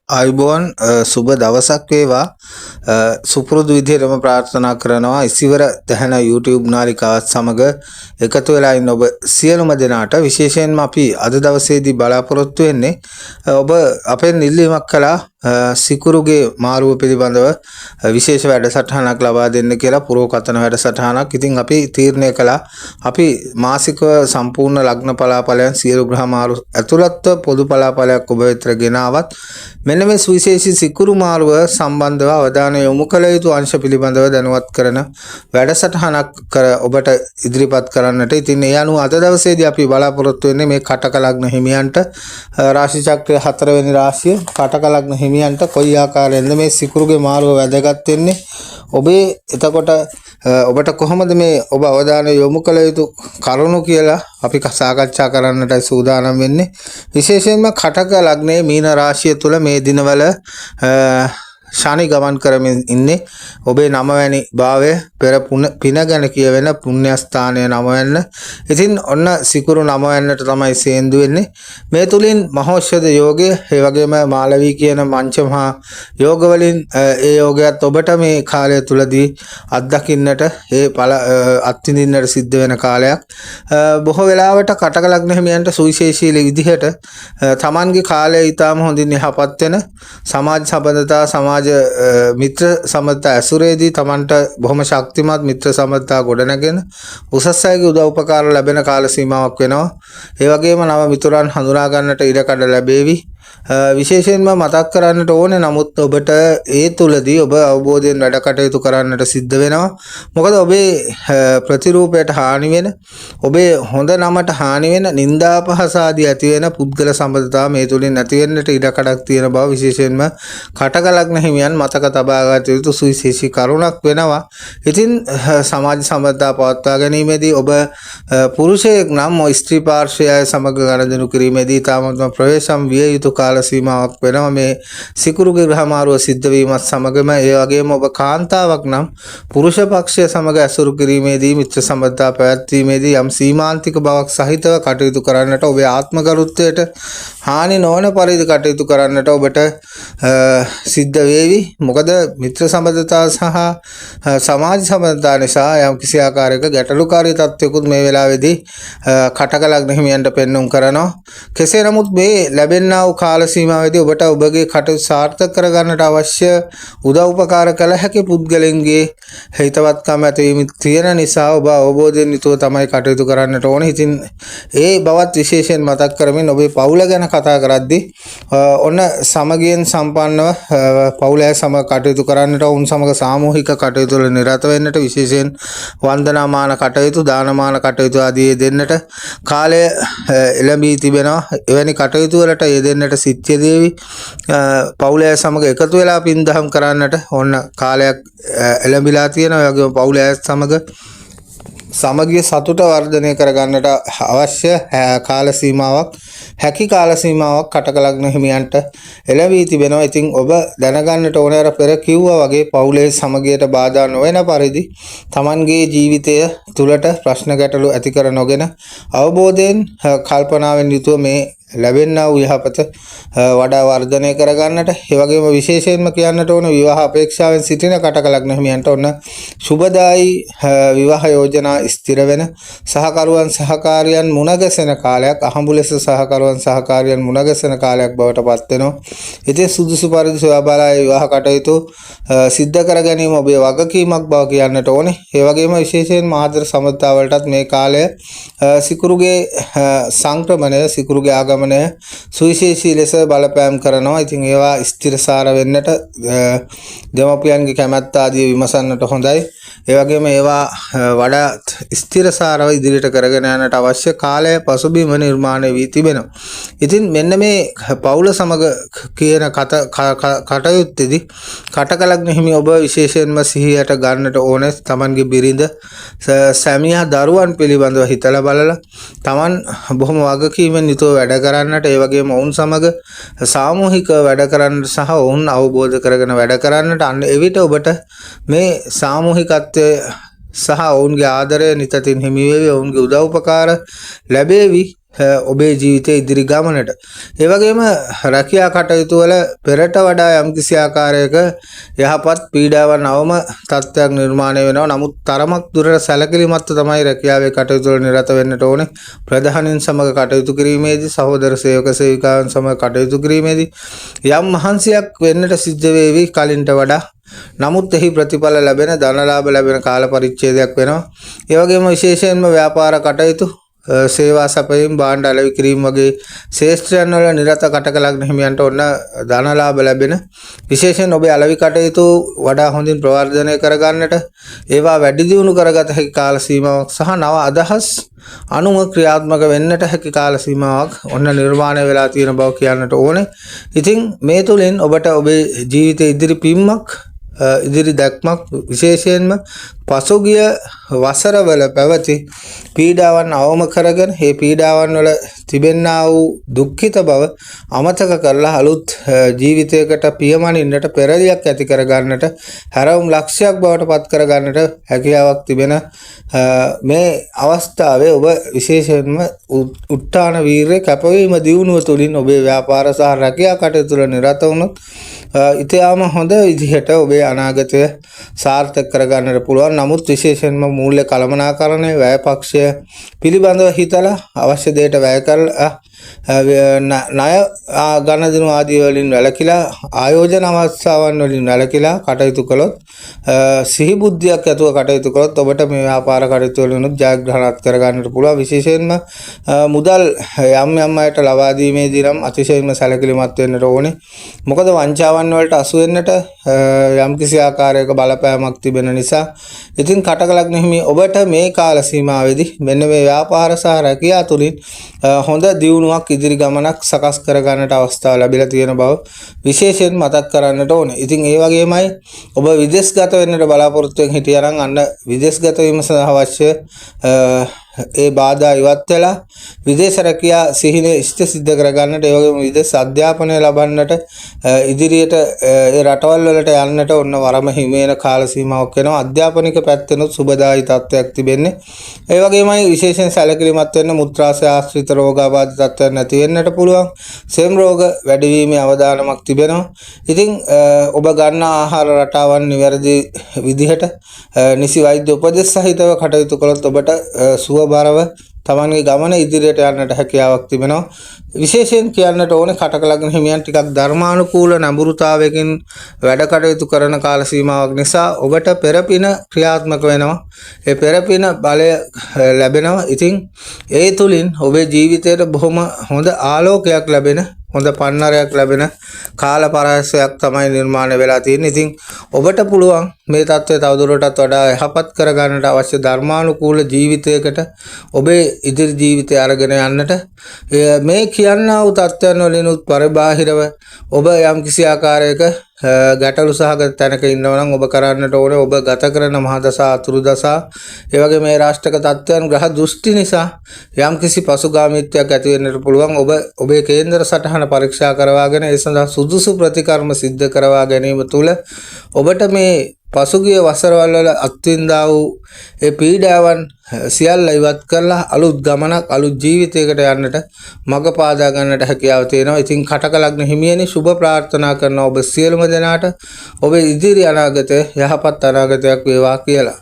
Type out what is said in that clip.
ආයුබෝවන් සුබ දවසක් වේවා සුපුරුදු විදිහටම ප්‍රාර්ථනා කරනවා ඉසිවර දැහැන YouTube නාලිකාවත් සමග එකතු වෙලා ඉන්න ඔබ සියලුම දෙනාට විශේෂයෙන්ම අපි අද දවසේදී බලාපොරොත්තු වෙන්නේ ඔබ අපෙන් ඉල්ලීමක් කළා සිකුරුගේ මාරුව පිළිබඳව විශේෂ වැඩසටහනක් ලබා දෙන්න කියලා පුරෝකථන වැඩසටහනක්. ඉතින් අපි තීරණය කළා අපි මාසිකව සම්පූර්ණ ලග්න පලාපලයන් සියලු ග්‍රහ මාරු ඇතුළත්ව පොදු පලාපලයක් ඔබ වෙතට ගෙනාවත් මෙන්න මේ සුවිශේෂී සිකුරු මාරුව සම්බන්ධව අවධානය යොමු කළ යුතු අංශ පිළිබඳව දැනුවත් කරන වැඩසටහනක් ඔබට ඉදිරිපත් කරන්නට. ඉතින් ඒ අනුව අද දවසේදී අපි බලාපොරොත්තු වෙන්නේ මේ කටක ලග්න හිමියන්ට රාශි චක්‍රයේ 4 වෙනි රාශිය කටක ලග්න හිමියන්ට කොයි ආකාරයෙන්ද මේ සිකුරුගේ මාරුව වැදගත් වෙන්නේ ඔබේ එතකොට ඔබට කොහොමද මේ ඔබ අවධානය යොමු කළ යුතු කරුණු කියලා අපි සාකච්ඡා කරන්නටයි සූදානම් වෙන්නේ. විශේෂයෙන්ම කටක ලග්නයේ මීන රාශිය තුල මේ දිනවල ශනි ගමන් කරමින් ඉන්නේ. ඔබේ 9 වැනි භාවය පෙර පින ගැන කියවෙන පුණ්‍ය ස්ථානය 9 වෙන්න. ඉතින් ඔන්න සිකුරු 9 වෙන්නට තමයි සේන්දු වෙන්නේ. මේ තුලින් මහෞෂධ යෝගය, ඒ වගේම මාලවී කියන මංචමහා යෝග වලින් ඒ යෝගයත් ඔබට මේ කාලය තුලදී අත්දකින්නට අත්විඳින්නට සිද්ධ වෙන කාලයක්. බොහෝ වෙලාවට කටක ලග්න හිමියන්ට සුවිශේෂී විදිහට තමන්ගේ කාලය ඊටම හොඳින් යහපත් වෙන සමාජ සම්බන්ධතා සමාජ මිත්‍ර සම්බන්ධතා ඇසුරේදී තමන්ට බොහොම ශක්තිමත් මිත්‍ර සම්බන්ධතා ගොඩනගෙන උසස් අයගේ උදව් උපකාර ලැබෙන කාල සීමාවක් වෙනවා. ඒ වගේම නව මිතුරන් හඳුනා ගන්නට ඉඩකඩ ලැබේවි. විශේෂයෙන්ම මතක් කරන්නට ඕනේ නමුත් ඔබට ඒ තුලදී ඔබ අවබෝධයෙන් වැඩ කටයුතු කරන්නට සිද්ධ වෙනවා. මොකද ඔබේ ප්‍රතිරූපයට හානි වෙන, ඔබේ හොඳ නමට හානි වෙන, නිന്ദා අපහාස ආදී ඇති වෙන පුද්ගල සම්බන්ධතා මේ තුලින් නැති වෙන්නට ඉඩකඩක් තියෙන බව විශේෂයෙන්ම කටක ලග්න හිමියන් මතක තබා ගත යුතු සුවිශේෂී කරුණක් වෙනවා. ඉතින් සමාජ සම්බන්ධතා පවත්වා ගැනීමේදී ඔබ පුරුෂයෙක් නම් ස්ත්‍රී පාර්ශ්වය සමග ගනුදෙනු කිරීමේදී තාමත්ම ප්‍රවේශම් විය යුතු කාල සීමාවක් වෙනවා මේ සිකුරුගේ ග්‍රහ මාරුව සිද්ධ වීමත් සමගම. ඒ වගේම ඔබ කාන්තාවක් නම් පුරුෂ පක්ෂය සමග ඇසුරු කිරීමේදී මිත්‍ර සම්බන්ධතා පැවැත්වීමේදී යම් සීමාන්තික බවක් සහිතව කටයුතු කරන්නට, ඔබේ ආත්ම ගරුත්වයට හානි නොවන පරිදි කටයුතු කරන්නට ඔබට සිද්ධ වේවි. මොකද මිත්‍ර සම්බන්ධතා සහ සමාජ සම්බන්ධතා නිසා යම් කිසි ආකාරයක ගැටලුකාරී තත්ත්වයකුත් මේ වෙලාවේදී කටක ලග්න හිමියන්ට පෙන්눔 කරනවා. කෙසේ නමුත් මේ ලැබෙනා වූ කාල සීමාවේදී ඔබට ඔබගේ කටයුතු සාර්ථක කරගන්නට අවශ්‍ය උදව් උපකාර කළ හැකි පුද්ගලයන්ගේ හිතවත්කම ඇතිවීම තියෙන නිසා ඔබ අවබෝධයෙන් යුතුව තමයි කටයුතු කරන්නට ඕනේ. ඉතින් ඒ බවත් විශේෂයෙන් මතක් කරමින් ඔබේ පවුල ගැන කතා කරද්දී ඔන්න සමගියෙන් සම්පන්නව පවුලේ සමග කටයුතු කරන්නට, උන් සමග සාමූහික කටයුතු වල නිරත වෙන්නට, විශේෂයෙන් වන්දනාමාන කටයුතු, දානමාන කටයුතු ආදී දෙන්නට කාලය එළඹී තිබෙනවා. එවැනි කටයුතු වලට යෙදෙන්නට සිත්ය දේවි. පවුලේ සමග එකතු වෙලා පින්දහම් කරන්නට ඕන කාලයක් එළඹිලා තියෙනවා. ඒ වගේම පවුලේ සමග සමගිය සතුට වර්ධනය කරගන්නට අවශ්‍ය කාල සීමාවක්, හැකි කාල සීමාවක් කටක ලග්න හිමියන්ට එළවී තිබෙනවා. ඉතින් ඔබ දැනගන්නට ඕනේ අර පෙර කිව්වා වගේ පවුලේ සමගියට බාධා නොවන පරිදි තමන්ගේ ජීවිතය තුළට ප්‍රශ්න ගැටලු ඇති කර නොගෙන අවබෝධයෙන් කල්පනාවෙන් යුතුව මේ ලැබෙනා වූ යහපත වඩා වර්ධනය කරගන්නට, ඒ වගේම විශේෂයෙන්ම කියන්නට ඕන විවාහ අපේක්ෂාවෙන් සිටින කටක ලග්න හිමියන්ට ඔන්න සුබදායි විවාහ යෝජනා ස්ථිර වෙන, සහකරුවන් සහකාරියන් මුණගැසෙන කාලයක්, අහඹු ලෙස සහකරුවන් සහකාරියන් මුණගැසෙන කාලයක් බවට පත් වෙනවා. ඉතින් සුදුසු පරිදි සොයා බලා විවාහ කටයුතු සිද්ධ කර ගැනීම ඔබේ වගකීමක් බව කියන්නට ඕනේ. ඒ වගේම විශේෂයෙන් මහතර සම්බන්ධතාවලටත් මේ කාලය සිකුරුගේ සංක්‍රමණය, සිකුරුගේ ආගමනය සුවිශේෂී ලෙස බලපෑම් කරනවා. ඉතින් ඒවා ස්ථිරසාර වෙන්නට දෙමව්පියන්ගේ කැමැත්ත ආදී විමසන්නට හොඳයි. ඒ වගේම ඒවා වඩා ස්ථිරසාරව ඉදිරියට කරගෙන යන්නට අවශ්‍ය කාලය පසුබිම නිර්මාණය වී තිබෙනවා. ඉතින් මෙන්න මේ පවුල සමග කියන කටයුත්තේදී කටක ලග්න හිමි ඔබ විශේෂයෙන්ම සිහියට ගන්නට ඕනේ තමන්ගේ බිරිඳ, සැමියා, දරුවන් පිළිබඳව හිතලා බලලා තමන් බොහොම වගකීමෙන් යුතුව වැඩ කරන්නට, ඒ වගේම ඔවුන් සමග සාමූහික වැඩ කරන්නට සහ ඔවුන් අවබෝධ කරගෙන වැඩ කරන්නට. අන්න එවිට ඔබට මේ සාමූහිකත්වය සහ ඔවුන්ගේ ආදරය නිතින් හිමි වේවි, ඔවුන්ගේ උදව් උපකාර ලැබේවි. ඔබේ ජීවිතයේ ඉදිරි ගමනට. ඒ වගේම රැකියා කටයුතු වල පෙරට වඩා යම්කිසි ආකාරයක යහපත් පීඩාවන් අවම තත්ත්වයක් නිර්මාණය වෙනවා. නමුත් තරමක් දුරට සැලකිලිමත්ව තමයි රැකියාවේ කටයුතු වල නිරත වෙන්නට ඕනේ. ප්‍රධානීන් සමග කටයුතු කිරීමේදී, සහෝදර සේවක සේවිකාවන් සමග කටයුතු කිරීමේදී යම් මහන්සියක් වෙන්නට සිද්ධ වේවි කලින්ට වඩා. නමුත් එහි ප්‍රතිඵල ලැබෙන ධනලාභ ලැබෙන කාල පරිච්ඡේදයක් වෙනවා. ඒ වගේම විශේෂයෙන්ම ව්‍යාපාර කටයුතු, සේවා සැපයීම්, භාණ්ඩ අලෙවි කිරීම වගේ ශේෂ්ත්‍රයන් වල නිරත කටක ලග්න හිමියන්ට ඔන්න ධනලාභ ලැබෙන, විශේෂයෙන් ඔබේ අලෙවි කටයුතු වඩා හොඳින් ප්‍රවර්ධනය කරගන්නට, ඒවා වැඩි දියුණු කරගත හැකි කාල සීමාවක් සහ නව අදහස් අනුව ක්‍රියාත්මක වෙන්නට හැකි කාල සීමාවක් ඔන්න නිර්මාණය වෙලා තියෙන බව කියන්නට ඕනේ. ඉතින් මේ තුලින් ඔබට ඔබේ ජීවිතයේ ඉදිරි පිම්මක්, ඉදිරි දැක්මක්, විශේෂයෙන්ම පසුගිය වසරවල පැවති පීඩාවන් අවම කරගෙන මේ පීඩාවන් වල තිබෙන්නා වූ දුක්ඛිත බව අමතක කරලා අලුත් ජීවිතයකට පියමනින්නට, පෙරලියක් ඇති කරගන්නට, හැරවුම් ලක්ෂයක් බවට පත් කරගන්නට හැකියාවක් තිබෙන මේ අවස්ථාවේ ඔබ විශේෂයෙන්ම උත්තාන වීර්ය කැපවීම දියුණුව තුළින් ඔබේ ව්‍යාපාර සහ රැකියා කටයුතු වල නිරත වුණොත් ඉතාම හොඳ විදිහට ඔබේ අනාගතය සාර්ථක කරගන්නට පුළුවන්. නමුත් විශේෂයෙන්ම මූල්‍ය කළමනාකරණය, වැය පක්ෂය පිළිබඳව හිතලා අවශ්‍ය දෙයට වැය කරලා ණය ගණදෙනු ආදී වලින් වැළකීලා, ආයෝජන අවස්ථාවන් වලින් වැළකීලා කටයුතු කළොත්, සිහි බුද්ධියක් ඇතුව කටයුතු කළොත් ඔබට මේ ව්‍යාපාර කටයුතු වලිනුත් ජයග්‍රහණත් කරගන්නට පුළුවන්. විශේෂයෙන්ම මුදල් යම් අයට ලබා දීමේදී නම් අතිශයින්ම සැලකිලිමත් වෙන්නට ඕනේ. මොකද වංචාවන් වලට අසු වෙන්නට යම්කිසි ආකාරයක බලපෑමක් තිබෙන නිසා. ඉතින් කටක ලග්න හිමි ඔබට මේ කාල සීමාවේදී මෙන්න මේ ව්‍යාපාර සහ රැකියා තුලින් හොඳ දියුණුවක්, ඉදිරි ගමනක් සකස් කරගන්නට අවස්ථාව ලැබිලා තියෙන බව විශේෂයෙන් මතක් කරන්නට ඕනේ. ඉතින් ඒ වගේමයි ඔබ විදේශගත වෙන්නට බලාපොරොත්තු වෙන හිටියා නම් අන්න විදේශගත වීම සඳහා අවශ්‍ය ඒ බාධා ඉවත් වෙලා විදේශ රැකියා සිහිනේ ඉෂ්ට සිද්ධ කරගන්නට, ඒ වගේම විදේශ අධ්‍යාපනය ලබන්නට, ඉදිරියට ඒ රටවල් වලට යන්නට ඔන්න වරම හිමි වෙන කාල සීමාවක් වෙනවා. අධ්‍යාපනික පැත්තෙනුත් සුබදායි තත්ත්වයක් තිබෙන්නේ. ඒ වගේමයි විශේෂයෙන් සැලකිලිමත් වෙන්න මුත්‍රාශය ආශ්‍රිත රෝගාබාධ තත්ත්වයන් නැති වෙන්නට පුළුවන්. සෙම් රෝග වැඩිවීමේ අවදානමක් තිබෙනවා. ඉතින් ඔබ ගන්න ආහාර රටාවන් නිවැරදි විදිහට නිසි වෛද්‍ය උපදෙස් සහිතව කටයුතු කළොත් ඔබට සුවබරව තමන්ගේ ගමන ඉදිරියට යන්නට හැකියාවක් තිබෙනවා. විශේෂයෙන් කියන්නට ඕනේ කටක ලග්න හිමියන් ටිකක් ධර්මානුකූල නඹුරුතාවයකින් වැඩ කටයුතු කරන කාල සීමාවක් නිසා ඔබට පෙරපින ක්‍රියාත්මක වෙනවා. ඒ පෙරපින බලය ලැබෙනවා. ඉතින් ඒ තුලින් ඔබේ ජීවිතයට බොහොම හොඳ ආලෝකයක් ලැබෙන, හොඳ පන්නරයක් ලැබෙන කාල පරාසයක් තමයි නිර්මාණය වෙලා තියෙන්නේ. ඉතින් ඔබට පුළුවන් මේ தත්ත්වය තවදුරටත් වඩා යහපත් කරගන්නට අවශ්‍ය ධර්මානුකූල ජීවිතයකට ඔබේ ඉදිරි ජීවිතය අරගෙන යන්නට. මේ කියන්නා වූ තත්ත්වයන් වලිනුත් පරිබාහිරව ඔබ යම් කිසි ආකාරයක ගැටලු සහගත තැනක ඉන්නවා නම් ඔබ කරන්නට ඕනේ ඔබ ගත කරන මහදසා, අතුරු දසා, ඒ වගේ මේ රාෂ්ටක තත්ත්වයන් ග්‍රහ දෘෂ්ටි නිසා යම් කිසි පසුගාමීත්වයක් ඇති වෙන්නට පුළුවන්. ඔබ ඔබේ කේන්දර සටහන පරීක්ෂා කරවාගෙන ඒ සඳහා සුදුසු ප්‍රතිකර්ම සිද්ධ කරවා ගැනීම තුළ ඔබට මේ පසුගිය වසරවල වල අත්විඳා වූ ඒ පීඩාවන් සියල්ල ඉවත් කරලා අලුත් ගමනක්, අලුත් ජීවිතයකට යන්නට මඟ පාදා ගන්නට හැකියාව තියෙනවා. ඉතින් කටක ලග්න හිමියනි සුබ ප්‍රාර්ථනා කරන ඔබ සියලුම දෙනාට ඔබේ ඉදිරි අනාගතය යහපත් අනාගතයක් වේවා කියලා.